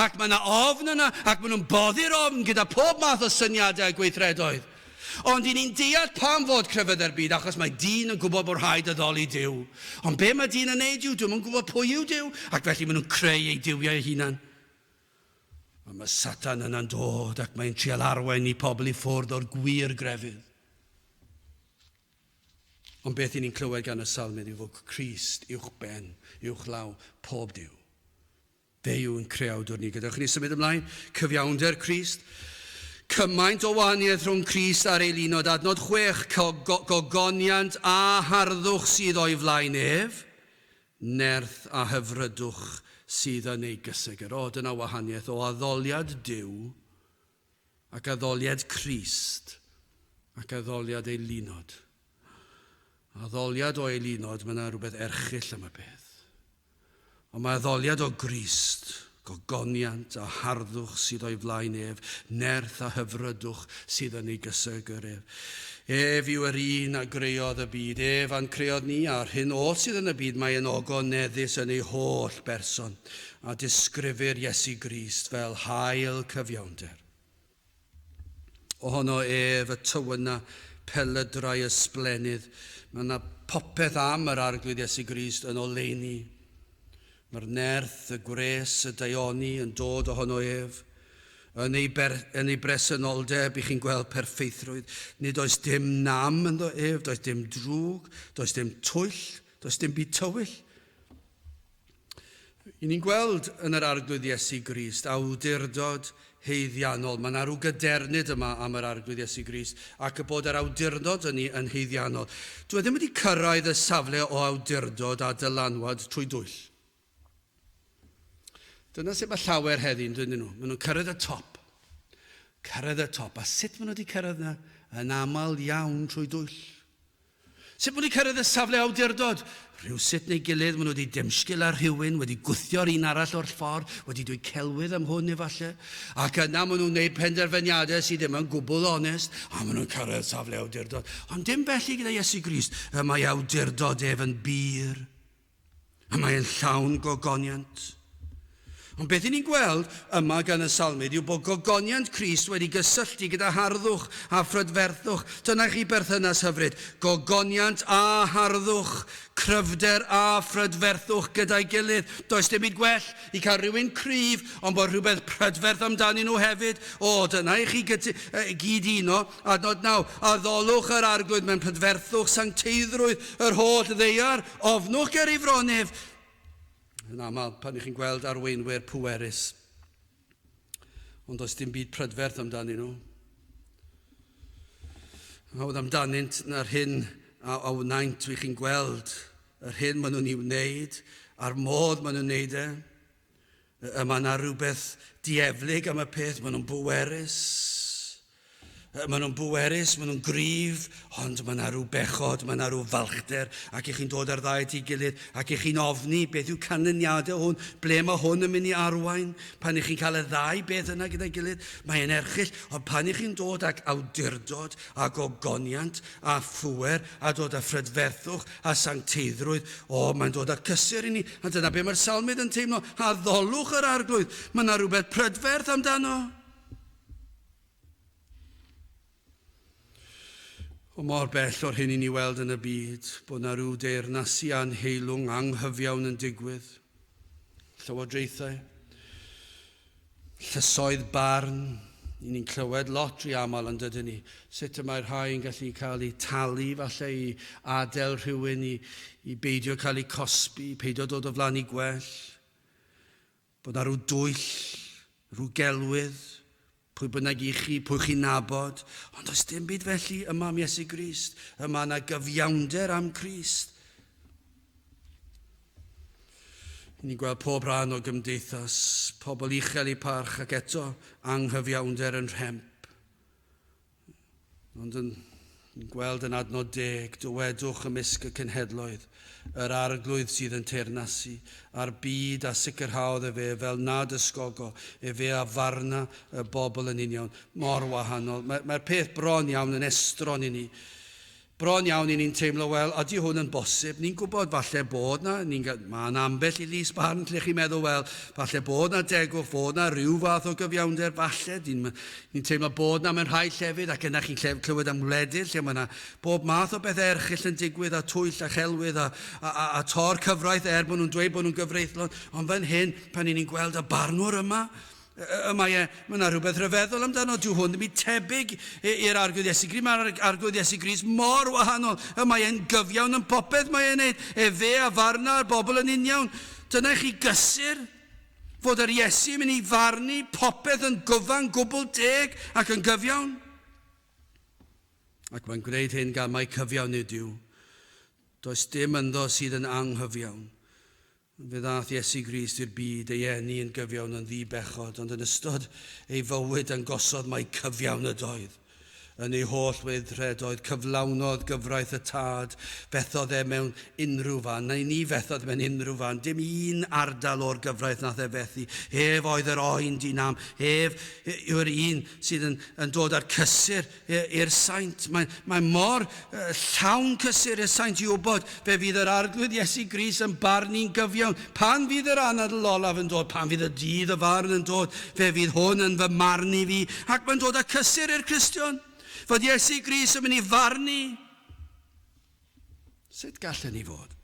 Ac mae yna ofn yna, ac maen nhw'n boddi'r ofn gyda pob math o syniadau a gweithredoedd. Ond i ni'n deall pam fod crefydd yr byd, achos mae dyn yn gwybod bod rhaid addoli Duw. Ond be mae dyn yn neud yw, dwi'n gwybod pwy yw Duw, ac felly maen nhw'n creu ei diwiau eu hunan. Mae Satan yna'n dod, ac mae'n trial arwain i pobl i ffwrdd o'r gwir grefydd. Ond beth i ni'n clywed gan y salmydd yw fod Crist uwchben, uwchlaw pob Duw. Fe yw yn creawdwr ni. Gadewch ni symud ymlaen, cyfiawnder Crist. Cymaint o wahaniaeth rhwng Crist a'r eilinod. Adnod 6, gogoniant a harddwch sydd o'i flaen ef, nerth a hyfrydwch sydd yn ei gysygyr. Dyna wahaniaeth o addoliad Duw ac addoliad Crist ac addoliad eilinod. Addoliad o eilinod, mae yna rhywbeth erchyll am y peth. Ond mae addoliad o Grist, gogoniant a harddwch sydd o'i flaen ef, nerth a hyfrydwch sydd yn ei gysygyr ef. Ef yw yr un a greodd y byd, ef a'n creodd ni, a'r hyn oll sydd yn y byd, mae yn ogoneddus yn ei holl berson, a disgrifir Iesu Grist fel hael cyfiawnder. Ohono ef y tywyna pelydrau ysblenydd. Mae yna popeth am yr arglwydd Iesu Grist yn oleuni. Mae'r nerth, y gwres, y daioni yn dod ohono ef. Yn ei bresenoldeb, i chi'n gweld perffeithrwydd. Nid oes dim nam ynddo ef, does dim drwg, does dim twyll, does dim byd tywyll. I ni'n gweld yn yr arglwydd Iesu Grist awdurdod heiddiannol. Mae yna rhyw gydernid yma am yr arglwydd Iesu Grist ac y bod yr awdurdod yn heiddiannol. Dwi ddim wedi cyrraedd y safle o awdurdod a dylanwad trwy dwyll. Dyna sut mae llawer heddi'n dydyn nhw. Maen nhw'n cyrraedd y top. Cyrraedd y top. A sut maen nhw wedi cyrraedd yna? Yn aml iawn trwy dwyll. Sut maen nhw wedi cyrraedd y safle awdurdod? Rhywsut neu gilydd, maen nhw wedi dimsgil ar rhywun, wedi gwythio'r un arall o'r ffordd, wedi dweud celwydd am hwn efallai, ac yna maen nhw'n gwneud penderfyniadau sydd ddim yn gwbl onest, a maen nhw'n cyrraedd safle awdurdod. Ond dim felly gyda Iesu Grist, mae awdurdod ef yn bir. A mae'n llawn gogoniant. Ond beth ni'n gweld yma gan y salmud yw bod gogoniant Crist wedi gysylltu gyda harddwch a phrydferthwch. Dyna chi berthynas hyfryd. Gogoniant a harddwch, cryfder a phrydferthwch gyda'i gilydd. Does dim byd gwell i cael rhywun cryf, ond bod rhywbeth prydferth amdanyn nhw hefyd. Dyna i chi gyd uno. Adnod 9. Addolwch yr arglwydd mewn prydferthwch sancteiddrwydd yr holl ddeiar. Ofnwch ger ei fronif. Yn aml, pan ych chi'n gweld arweinwyr pwerus. Ond does dim byd prydferth amdanyn nhw. Oedd amdanynt na'r hyn a wnaint wych chi'n gweld yr hyn maen nhw'n ei wneud, a'r modd maen nhw'n wneud e. Mae yna rhywbeth dieflig am y peth, maen nhw'n bwerus. Maen nhw'n bwerus, maen nhw'n gryf, ond mae yna rhyw bechod, mae yna rhyw falchder, ac ych chi'n dod ar ddau at ei gilydd, ac ych chi'n ofni beth yw canlyniadau hwn, ble mae hwn yn mynd i arwain, pan ych chi'n cael y ddau beth yna gyda'i gilydd, mae'n erchyll, ond pan ych chi'n dod ag awdurdod, a gogoniant, a phwer, a dod â phrydferthwch, a sancteiddrwydd, mae'n dod â cysur i ni, a dyna be mae'r salmud yn teimlo, addolwch yr arglwydd, mae yna rhywbeth prydferth amdano. O mor bell o'r hyn i ni weld yn y byd, bod yna rhyw deyrnasu anheilwng anghyfiawn yn digwydd. Llywodraethau, llysoedd barn, i ni'n clywed lot rhy aml yn dydyn ni. Sut y mae'r rhai'n gallu cael ei talu falle i adael rhywun i beidio cael ei cosbi, peidio dod o flaen i gwell. Bod yna rhyw dwyll, rhyw gelwydd, pwy bynnag i chi, pwy chi'n nabod. Ond oes dim byd felly yma am Iesu Grist. Yma yna gyfiawnder am Crist. Ni'n gweld pob rhan o gymdeithas, pobl uchel i parch ac eto anghyfiawnder yn rhemp. Ond ni'n gweld yn adnod 10, dywedwch ymysg y cenhedloedd, yr arglwydd sydd yn teyrnasu, a'r byd a sicrhaodd fe fel nad ysgogo, fe a farna y bobl yn union, mor wahanol. Mae'r peth bron iawn yn estron i ni. Bron iawn i ni'n teimlo, wel, ydy hwn yn bosib? Ni'n gwybod falle bod na, mae'n ambell i lys barn lle chi'n meddwl, wel, falle bod na degwch, bod na rhyw fath o gyfiawnder, falle. Ni'n teimlo bod na mewn rhai llefydd, ac yna chi'n clywed am wledydd, lle mae yna bob math o beth erchyll yn digwydd, a twyll a chelwydd, a tor cyfraith bod nhw'n dweud bod nhw'n gyfreithlon. Ond fan hyn, pan ni'n gweld y barnwr yma, mae yna rhywbeth rhyfeddol amdano. Dyw hwn ddim byd tebyg i'r arglwydd Iesu Grist. Mae'r arglwydd Iesu Grist mor wahanol. Mae e'n gyfiawn yn popeth mae e'n neud. Fe a farna a'r bobl yn union. Dyna chi gysur fod yr Iesu yn mynd i farnu popeth yn gyfan, gwbl deg ac yn gyfiawn. Ac mae'n gwneud hyn gan mai cyfiawn ydyw. Does dim ynddo sydd yn anghyfiawn. Fe ddath Iesu Grist i'r byd ei eni yn gyfiawn yn ddibechod, ond yn ystod ei fywyd yn gosod mai cyfiawn ydoedd. Yn ei holl weithredoedd, cyflawnodd gyfraith y tad, fethodd mewn unrhyw fan, neu ni fethodd mewn unrhyw fan, dim un ardal o'r gyfraith nath fethu. Ef oedd yr oen dinam, ef yw'r un sydd yn dod ar cysur i'r saint. Mae mor llawn cysur i'r saint i wybod fe fydd yr arglwydd Iesu Grist yn barnu'n gyfiawn. Pan fydd yr anadl olaf yn dod, pan fydd y dydd y farn yn dod, fe fydd hwn yn fy marn i fi, ac mae'n dod â cysur i'r Cristion. Fod Iesu Grist yn mynd i farnu. Sut gallen ni fod?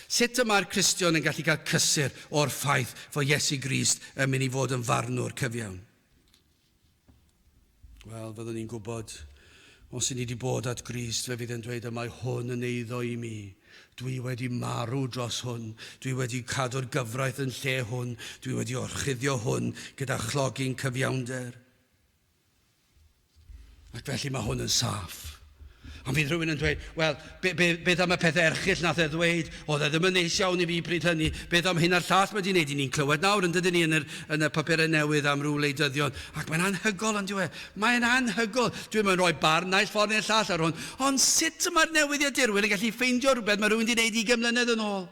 Sut yma'r Cristion yn gallu cael cysur o'r ffaith fod Iesu Grist yn mynd i fod yn farnwr cyfiawn? Wel, fyddwn ni'n gwybod, os ni wedi bod at Grist, fe fydd yn dweud y mae hwn yn eiddo i mi. Dwi wedi marw dros hwn. Dwi wedi cadw'r gyfraith yn lle hwn. Dwi wedi orchuddio hwn gyda chlogi'n cyfiawnder. Ac felly mae hwn yn saff. Ond fydd rhywun yn dweud, wel, beth am y peth erchyll nath ddweud, oedd ddim yn neis iawn i fi pryd hynny, beth am hyn a'r llall mae wedi wneud i ni'n clywed nawr yn dydyn ni yn y papurau newydd am rhyw wleidyddion, ac mae'n anhygol yn diwedd. Mae'n anhygol. Dwi'n rhoi barn naill ffordd neu'r llall ar hwn, ond sut mae'r newyddiadurwyr yn gallu ffeindio rhywbeth mae rhywun wedi wneud 20 mlynedd yn ôl?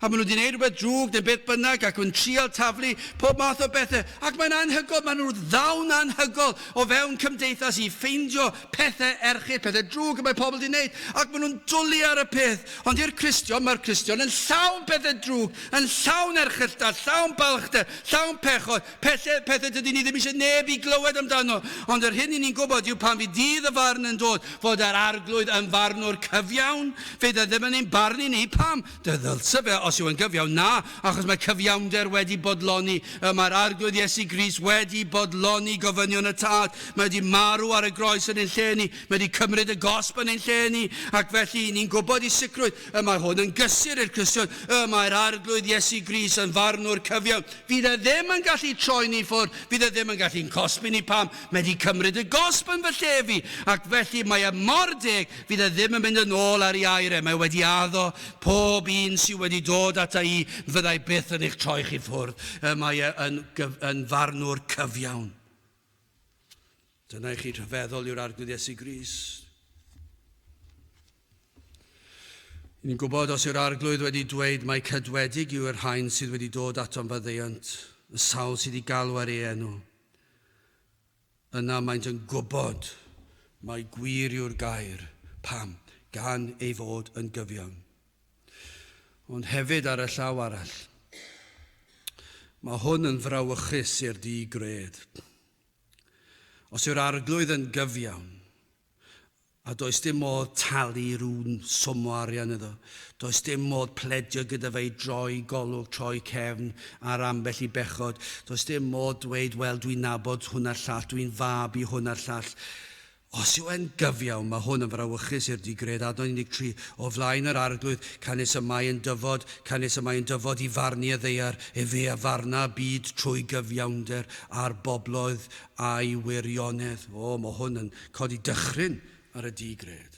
A maen nhw wedi gwneud rhywbeth drwg neu beth bynnag ac yn trial taflu pob math o bethau. Ac mae'n anhygol, maen nhw ddawn anhygol o fewn cymdeithas I ffeindio pethau erchyll, pethau drwg y mae pobl wedi gwneud. Ac maen nhw'n dwlu ar y peth. Ond i'r Cristion, mae'r Cristion yn llawn pethau drwg, yn llawn erchyllta, llawn balchder, llawn pechod, pethau dydyn ni ddim eisiau neb I glywed amdano. Ond yr hyn I ni'n gwybod yw pan fi dydd y farn yn dod fod yr arglwydd yn farnwr cyfiawn, fydd e ddim yn ein barnu ni pam. Dy ddylse fe os yw yn gyfiawn na, achos mae cyfiawnder wedi bodloni. Mae'r arglwydd Iesu Grist wedi bodloni gofynion y tad. Mae wedi marw ar y groes yn ein lle ni. Mae wedi cymryd y gosb yn ein lle ni. Ac felly ni'n gwybod I sicrwydd, mae hwn yn gysur i'r Cristion. Mae'r arglwydd Iesu Grist yn farnwr cyfiawn. Fydd e ddim yn gallu troi ni ffwrdd. Fydd e ddim yn gallu'n cosbi ni pam. Mae wedi cymryd y gosb yn fy lle fi. Ac felly mae e mor deg, fydd e ddim yn mynd yn ôl ar ei airau. Mae wedi addo pob un sydd wedi dod ata I, fyddai byth yn eich troi chi ffwrdd. Mae e yn farnwr cyfiawn. Dyna I chi rhyfeddol yw'r arglwydd Iesu Grist. Ni'n gwybod os yw'r arglwydd wedi dweud mae cydwedig yw'r rhain sydd wedi dod ato'n faddeuant, y sawl sydd wedi galw ar ei enw. Yna maent yn gwybod mae gwir yw'r gair. Pam? Gan ei fod yn gyfiawn. Ond hefyd ar y llaw arall, mae hwn yn frawychus i'r di-gred. Os yw'r arglwydd yn gyfiawn, a does dim modd talu rhywun swm o arian iddo, does dim modd pledio gyda fe I droi golwg, troi cefn ar ambell I bechod, does dim modd dweud, wel dwi'n nabod hwnna'r llall, dwi'n fab I hwnna'r llall. Os yw e'n gyfiawn, mae hwn yn frawychus i'r di-gred. Adnod 13, o flaen yr arglwydd, canis y mae yn dyfod I farnu y ddeiar, fe a farna byd trwy gyfiawnder a'r bobloedd a'i wirionedd. Mae hwn yn codi dychryn ar y di-gred.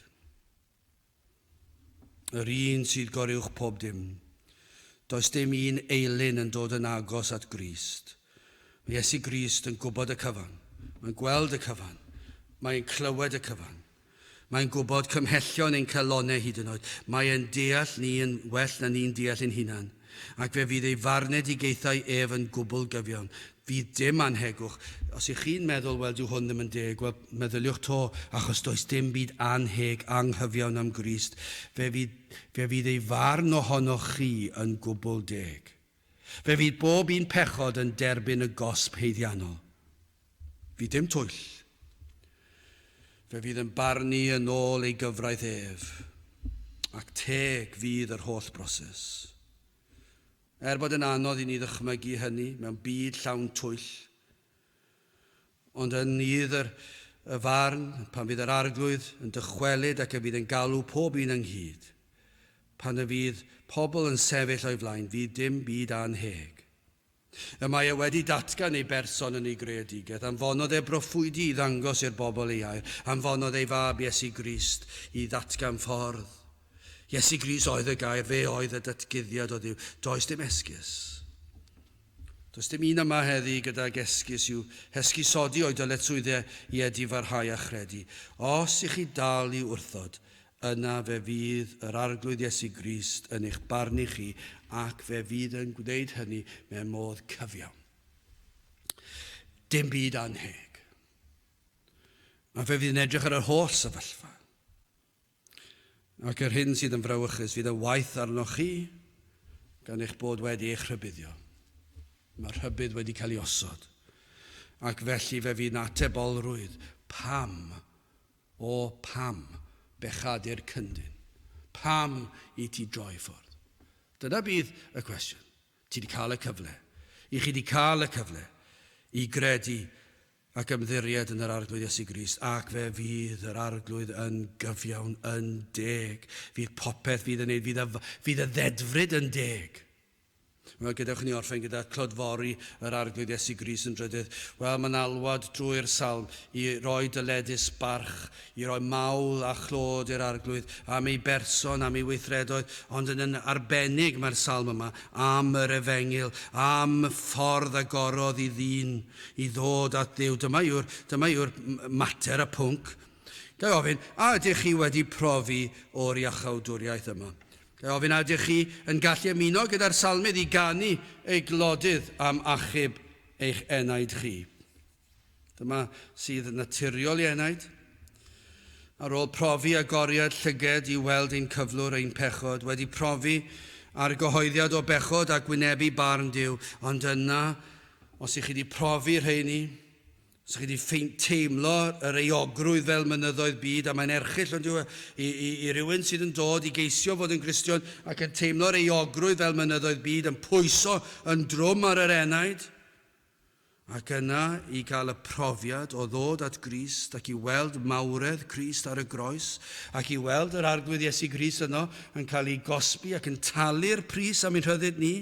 Yr un sydd goruwch pob dim. Does dim un eilyn yn dod yn agos at Grist. Mae Iesu Grist yn gwybod y cyfan. Mae'n gweld y cyfan. Mae'n clywed y cyfan. Mae'n gwybod cymhellion ein calonau hyd yn oed. Mae'n deall ni yn well na ni'n deall ein hunan. Ac fe fydd ei farned I geithau ef yn gwbl gyfiawn. Fydd dim anhegwch. Os ych chi'n meddwl, wel, dyw hwn ddim yn deg, wel, meddyliwch to, achos does dim byd anheg anghyfiawn am Grist. Fe fydd ei farn ohonoch chi yn gwbl deg. Fe fydd bob un pechod yn derbyn y gosb heiddiannol. Fydd dim twyll. Fe fydd yn barnu yn ôl ei gyfraith ef, ac teg fydd yr holl broses. Bod yn anodd I ni ddychmygu hynny mewn byd llawn twyll, ond yn iddyr y farn, pan fydd yr arglwydd yn dychwelyd ac y fydd yn galw pob un ynghyd, pan y fydd pobl yn sefyll o'i flaen, fydd dim byd anheg. Mae wedi datgan ei berson yn ei greadigaeth, anfonodd broffwydi I ddangos i'r bobl ei air, anfonodd ei fab Iesu Grist I ddatgan ffordd. Iesu Grist oedd y gair, fe oedd y datguddiad o Dduw. Does dim esgus. Does dim un yma heddi gydag esgus yw hesgusodi o'i dyletswyddau I edifarhau a chredu. Os I chi dal I wrthod, yna fe fydd yr arglwydd Iesu Grist yn eich barnu chi ac fe fydd yn gwneud hynny mewn modd cyfiawn. Dim byd anheg. A fe fydd yn edrych ar yr holl sefyllfa. Ac yr hyn sydd yn frawychus fydd y waith arnoch chi gan eich bod wedi eich rhybuddio. Mae'r rhybudd wedi cael ei osod. Ac felly fe fydd atebolrwydd. Pam bechadu'r cyndyn? Pam I ti droi ffwrdd? Dyna bydd y cwestiwn. Ti wedi cael y cyfle. I chi wedi cael y cyfle I gredu ac ymddiried yn yr arglwydd Iesu Grist, ac fe fydd yr arglwydd yn gyfiawn, yn deg. Fydd popeth fydd yn neud, fydd y ddedfryd yn deg. Wel, gadewch ni orffen gyda clodfori yr arglwydd Iesu Grist yn drydydd. Wel, mae'n alwad drwy'r salm I roi dyledus barch, I roi mawl a chlod i'r arglwydd am ei berson, am ei weithredoedd, ond yn arbennig mae'r salm yma am yr efengil, am ffordd agorodd I ddyn, I ddod at Dduw. Dyma yw'r mater y pwnc. Gai ofyn, a ydych chi wedi profi o'r iachawdwriaeth yma? Gai ofyn ydych chi yn gallu ymuno gyda'r salmydd i ganu ei glodydd am achub eich enaid chi. Dyma sydd yn naturiol i enaid. Ar ôl profi agoriad llyged i weld ein cyflwr ein pechod, wedi profi ar gyhoeddiad o bechod a gwynebu barn Duw, ond yna, os ych chi wedi profi rheini, os ych chi wedi teimlo yr euogrwydd fel mynyddoedd byd, a mae'n erchill ond i rywun sydd yn dod i geisio fod yn Gristion ac yn teimlo'r euogrwydd fel mynyddoedd byd, yn pwyso yn drwm ar yr enaid, ac yna i gael y profiad o ddod at Grist ac i weld mawredd Crist ar y groes ac i weld yr arglwydd Iesu Grist yno yn cael ei gosbi ac yn talu'r pris am ein rhyddid ni.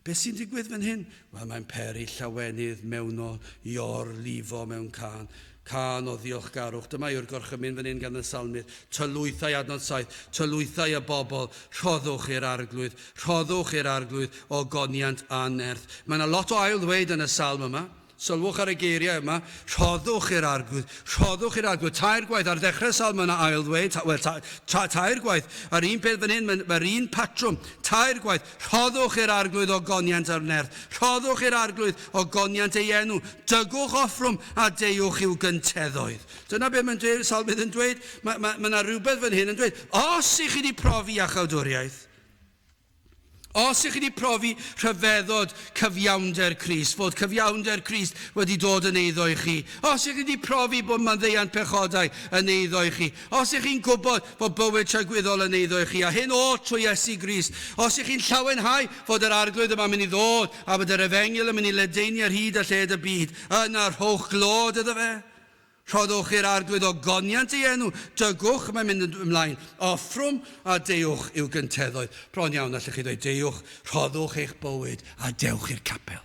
Beth sy'n digwydd fan hyn? Wel, mae'n peri llawenydd mewn o ior lifo mewn can. Can o ddiolchgarwch. Dyma yw'r gorchymyn fan hyn gan y salmydd. Tylwythau adnod 7. Tylwythau y bobl. Rhoddwch i'r arglwydd. Rhoddwch i'r arglwydd o goniant a nerth. Mae yna lot o ail ddweud yn y salm yma. Sylwch ar y geiriau yma. Rhoddwch i'r arglwydd. Rhoddwch i'r arglwydd. Tair gwaith. Ar ddechrau salm yna ail ddweud. Tair gwaith. Ar un peth fan hyn, mae'r un patrwm. Tair gwaith. Rhoddwch i'r arglwydd o goniant a'r nerth. Rhoddwch i'r arglwydd o goniant ei enw. Dygwch offrwm a deiwch i'w gynteddoedd. Dyna beth mae'n salmydd yn dweud. Mae yna rhywbeth fan hyn yn dweud. Os ych chi wedi profi achawdwriaeth, os ych chi wedi profi rhyfeddod cyfiawnder Crist, fod cyfiawnder Crist wedi dod yn eiddo i chi, os ych chi wedi profi bod maddeuant pechodau yn eiddo i chi, os ych chi'n gwybod bod bywyd tragwyddol yn eiddo i chi, a hyn o trwy Iesu Grist, os ych chi'n llawenhau fod yr arglwydd yma'n mynd i ddod, a bod yr efengyl yn mynd i ledaenu ar hyd a lled y byd, yna'r rhowch glod iddo fe. Rhoddwch i'r arglwydd o goniant ei enw, dygwch, mae'n mynd ymlaen, offrwm a deiwch i'w gynteddoedd. Bron iawn allwch chi dweud, deiwch, rhoddwch eich bywyd a dewch i'r capel.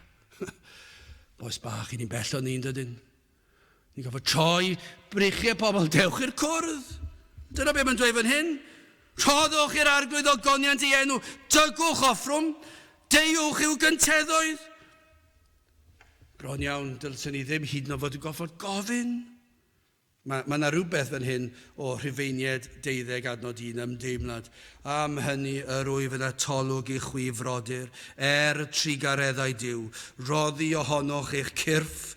Boes bach, i ni'n bell o ni'n dydyn. Ni'n gofod troi brichiau pobl, dewch i'r cwrdd. Dyna beth mae'n dweud fan hyn. Rhoddwch i'r arglwydd o goniant ei enw, dygwch offrwm, deiwch i'w gynteddoedd. Bron iawn, dylsyn ni ddim hyd yn oed fod yn goffod gofyn. Mae yna rhywbeth fan hyn o Rhufeinied 12 adnod 1 ymdeimlad. Am hynny yr wyf yn atolwg i'ch chwifrodyr, trigareddau Duw, roddi ohonoch eich cyrff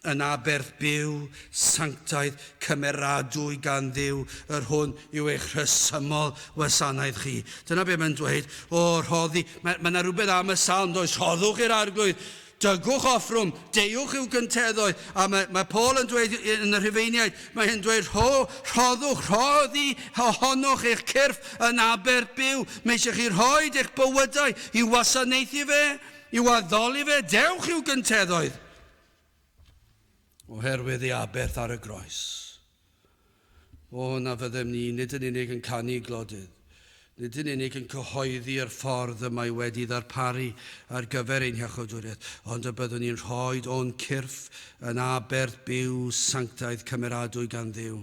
yn aberth byw, sanctaidd cymeradwy gan Dduw, yr hwn yw eich rhesymol wasanaeth chi. Dyna beth mae'n dweud, o rhoddi, mae yna rhywbeth am y salm, does, rhoddwch i'r arglwydd, dygwch offrwm, deiwch i'w gynteddoedd. A mae Paul yn dweud yn y Rhufeiniaid, mae hyn dweud, rhoddwch, rhoddi ohonoch eich cyrff yn aberth byw. Mae eisiau chi rhoi eich bywydau i wasanaethu fe, i waddoli fe, dewch i'w gynteddoedd. Oherwydd ei aberth ar y groes. O, na fyddem ni, nid yn unig yn canu glodydd, nid yn unig yn cyhoeddi'r ffordd y mae wedi ddarparu ar gyfer ein hiachawdwriaeth, ond y byddwn ni'n rhoi o'n cyrff yn aberth byw sanctaidd cymeradwy gan Dduw.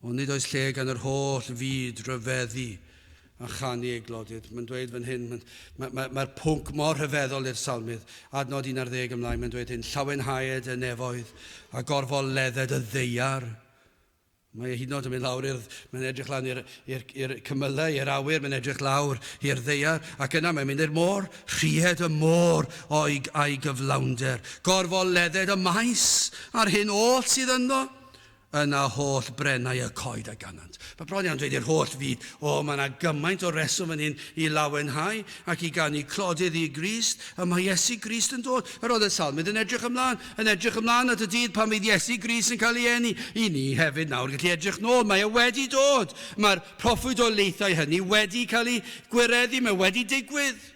Ond nid oes lle gan yr holl fyd ryfeddu a chanu ei glodydd. Mae'n dweud fan hyn, mae'r pwnc mor rhyfeddol i'r salmydd. Adnod 11 ymlaen, mae'n dweud hyn, llawenhaued y nefoedd a gorfoledded y ddeiar. Mae hyd yn oed yn mynd lawr, mae'n edrych lan i'r cymylau, i'r awyr, mae'n edrych lawr i'r ddeiar, ac yna mae'n mynd i'r môr, rhied y môr o'i gyflawnder, gorfoledded y maes a'r hyn oll sydd yno, yna holl brennau y coed a ganant. Mae bron iawn dweud i'r holl fyd, mae yna gymaint o reswm yn hyn i lawenhau ac i ganu clodydd i Grist, a mae Iesu Grist yn dod. Yr oedd y salmydd yn edrych ymlaen at y dydd pan fydd Iesu Grist yn cael ei eni. I ni hefyd nawr gallu edrych nôl, mae e wedi dod. Mae'r proffwydolaethau hynny wedi cael ei gwireddu, mae wedi digwydd.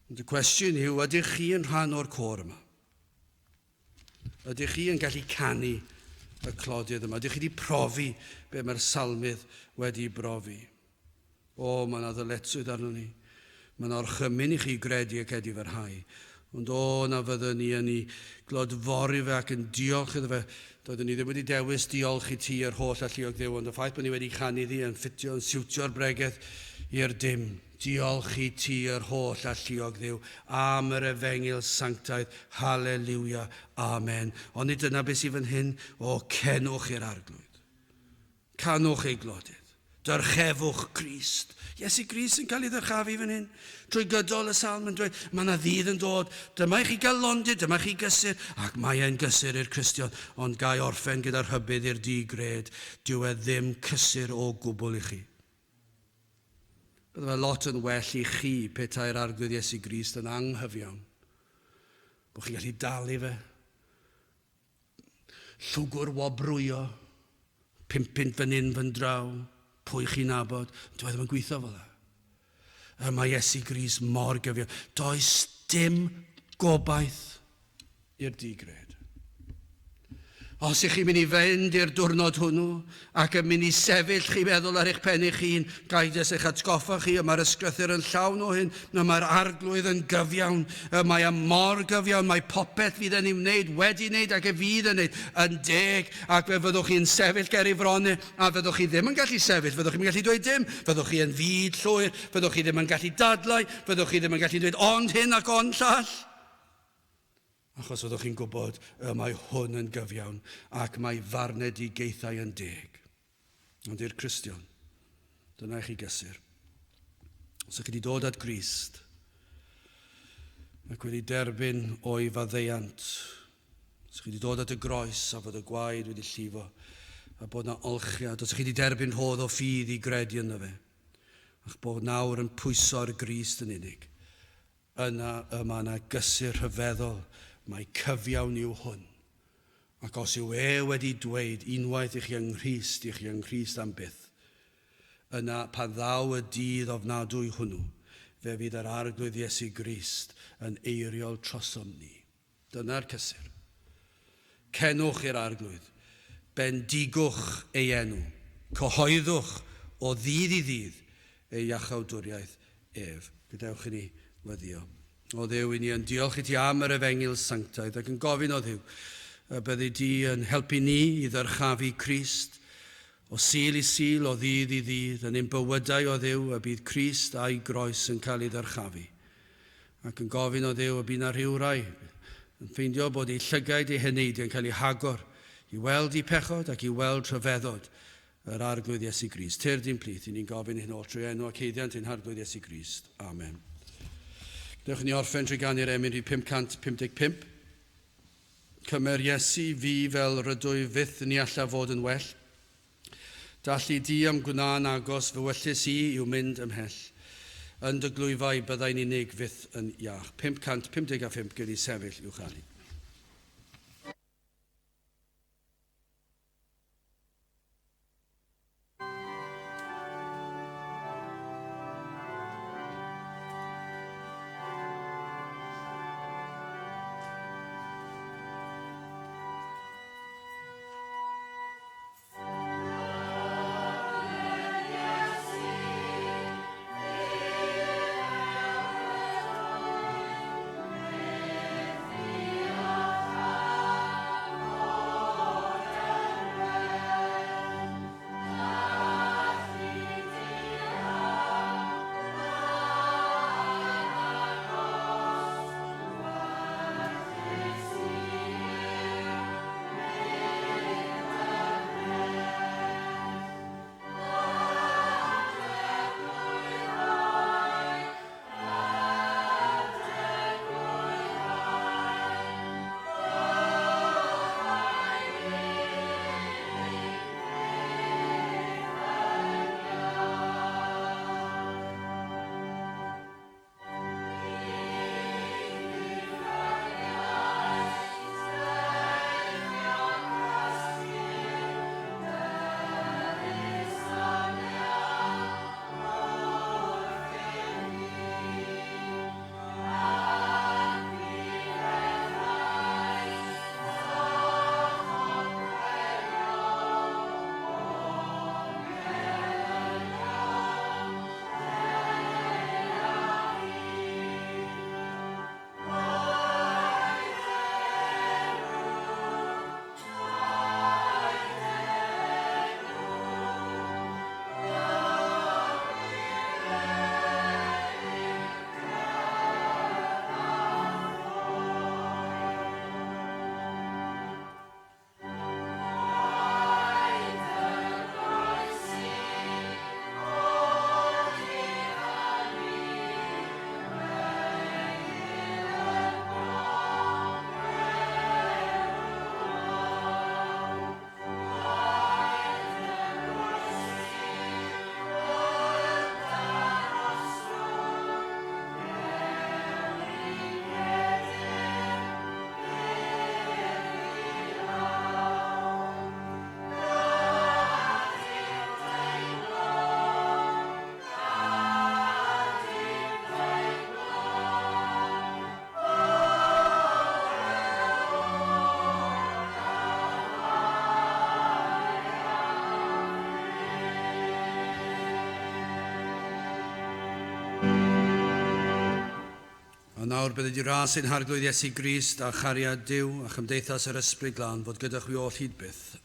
Ond y cwestiwn yw, ydych chi yn rhan o'r côr yma? Ydych chi yn gallu canu y clodydd yma? Ydych chi wedi profi be mae'r salmydd wedi brofi? Mae yna ddyletswydd arno ni. Mae yna orchymyn i chi gredu ac edifyrhau. Ond na fyddwn ni yn ei glodfori fe ac yn diolch iddo fe. Doeddwn ni ddim wedi dewis diolch i ti yr holl alluog Dduw, ond y ffaith bod ni wedi canu ddi yn ffitio, yn siwtio'r bregeth i'r dim. Diolch i ti yr holl alluog Dduw am yr efengyl sanctaidd. Halleluia. Amen. Ond dyna beth sydd fan hyn, cenwch i'r arglwydd. Canwch ei glodydd. Dyrchefwch Crist. Iesu Grist yn cael ei ddyrchafu fan hyn. Trwy gydol y salm yn dweud, mae yna ddydd yn dod. Dyma chi gael londy, dyma chi gysur. Ac mae e'n gysur i'r Cristion. Ond gai orffen gyda'r hybydd i'r digred. Dyw e ddim cysur o gwbl i chi. Bydde fe lot yn well i chi petai'r arglwydd Iesu Grist yn anghyfiawn. Bod chi'n gallu dalu fe. Llwgwr wobrwyo. Pimpint fan hyn fan draw. Pwy chi'n nabod, dwi ddim yn gweithio fel e. Mae Iesu Grist mor gyfiawn. Does dim gobaith i'r digred. Os ych chi'n mynd i fynd i'r diwrnod hwnnw ac yn mynd i sefyll chi meddwl ar eich pen eich hun, gaid eich atgoffa chi, mae'r ysgrythyr yn llawn o hyn, mae'r arglwydd yn gyfiawn, mae e mor gyfiawn, mae popeth fydd yn ei wneud, wedi wneud ac e fydd yn wneud yn deg, ac fyddwch chi'n sefyll ger ei fronau, a fyddwch chi ddim yn gallu sefyll, fyddwch chi'n gallu dweud dim, fyddwch chi yn fyd llwyr, fyddwch chi ddim yn gallu dadlau, fyddwch chi ddim yn gallu dweud ond hyn ac ond llall. Achos fyddwch chi'n gwybod mae hwn yn gyfiawn ac mae farnedigaethau yn deg. Ond i'r Cristion, dyna i chi gysur. Os ych chi wedi dod at Grist ac wedi derbyn o'i faddeuant, os ych chi wedi dod at y groes a fod y gwaed wedi llifo a bod yna olchiad, os ych chi wedi derbyn hodd o ffydd i gredu yno fe, ac bod nawr yn pwyso ar Grist yn unig, yna yna gysur rhyfeddol. Mae cyfiawn yw hwn. Ac os yw wedi dweud unwaith i chi yng Nghrist am byth, yna pan ddaw y dydd ofnadwy hwnnw, fe fydd yr arglwydd Iesu Grist yn eiriol trosom ni. Dyna'r cysur. Cenwch i'r arglwydd, bendigwch ei enw, cyhoeddwch o ddydd i ddydd ei iachawdwriaeth ef. Gadewch i ni weddio. O Dduw, i ni yn diolch i ti am yr efengil sanctaidd ac yn gofyn o Dduw, byddi di yn helpu ni i ddyrchafu Crist o sil i sil, o ddydd i ddydd, yn ein bywydau o Dduw, y bydd Crist a'i groes yn cael ei ddyrchafu. Ac yn gofyn o Dduw, y bydd na rhyw rai yn ffeindio bod ei llygaid ei heneidio yn cael ei hagor i weld ei pechod ac i weld rhyfeddod yr arglwydd Iesu Grist. Tyr di'n plith, i ni'n gofyn hyn o trwy enw ac heiddiant ein arglwydd Iesu Grist. Amen. Dewch ni orffen trwy ganu'r emyn i 555. Cymer Iesu fi fel rydw fyth ni alla fod yn well. Dallu di am gwna'n agos fy wyllus i i'w mynd ymhell. Yn dy glwyfau byddai'n unig fyth yn iach. 555 gyda sefyll i'w chael. Amen. A nawr bydd wedi ras ein harglwydd Iesu Grist a chariad Duw a chymdeithas yr ysbryd glân fod gyda chwi o hyd byth.